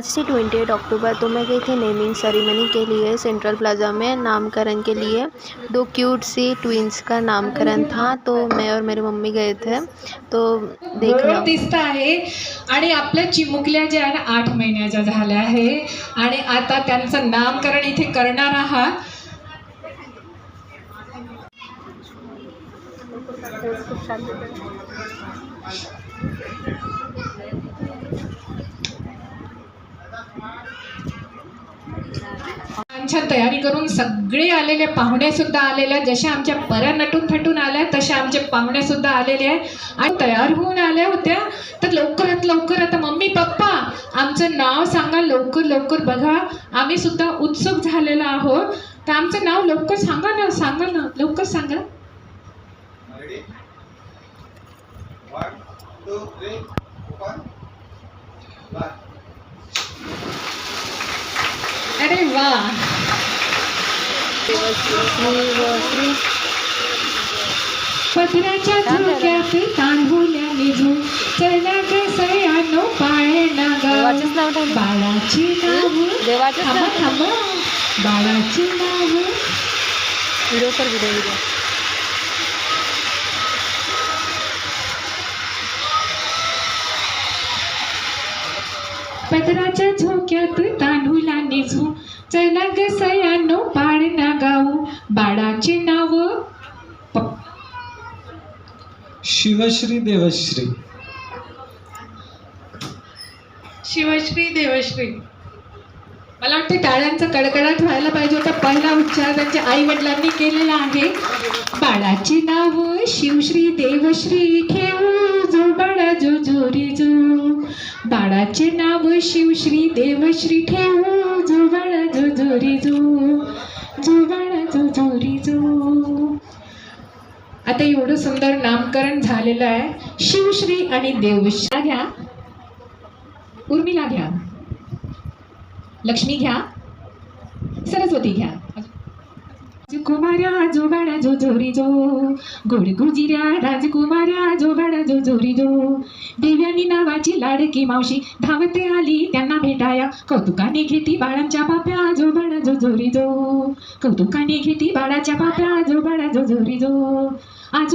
आज से 28 अक्टूबर तो मैं गई थी नेमिंग सेरेमनी के लिए सेंट्रल प्लाजा में नामकरण के लिए। 2 क्यूट सी ट्विन्स का नामकरण था, तो मैं और मेरी मम्मी गए थे। तो देखना दिसत आहे आणि आपल्या चिमुकल्या ज्या आहे ना 8 महिन्याच्या झाल्या आहे आणि आता त्यांचं नामकरण इथे करणार आहात। छान तयारी करून सगळे आलेले पाहुणे सुद्धा आलेले आहेत। जशा आमच्या पऱ्या नटून थटून आल्या तशा आमचे पाहुणे सुद्धा आलेले आहेत आणि तयार होऊन आल्या होत्या। तर लवकरात लवकर आता मम्मी पप्पा आमचं नाव सांगा, लवकर लवकर बघा, आम्ही सुद्धा उत्सुक झालेलो आहोत। तर आमचं नाव लवकर सांगा ना लवकर सांगा। 1 2 3 4 अरे वाह, पत्राच्या झोक्यात तांदूळ्याने झू चला कसयानो पाळणा गाव बाळाची नाव थांबा बाळाची नाव व्हिडिओ पत्राच्या झोक्यात तांदूळाने झू चला कसयानो पाळणा गाव बाळाचे नाव शिवश्री देवश्री। शिवश्री देवश्री। मला वाटते टाळ्यांचा कडकडाट व्हायला पाहिजे होता। पहिला उच्चार त्यांच्या आई वडिलांनी केलेला आहे। बाळाचे नाव शिवश्री देवश्री ठेवू जो बाळा जो जोरी जो बाळाचे नाव शिवश्री देवश्री ठेवू जो बाळा जो जोरी जो बाळा जो जोरी जो। आता एवढं सुंदर नामकरण झालेलं आहे। शिवश्री आणि देवश्री घ्या, उर्मिला घ्या, लक्ष्मी घ्या, सरस्वती घ्या। राजकुमार्या जो बाळा जो जोरी जो गोड गुजिऱ्या राजकुमार्या जो बाळा जो जोरी जो देव्यानी नावाची लाडकी मावशी धावते आली त्यांना भेटाया कौतुकाने घेती बाळांच्या पाप्या जो बाळा जो जोरी जो कौतुकाने घेती बाळाच्या पाप्या जो बाळा जो जोरी जो। आज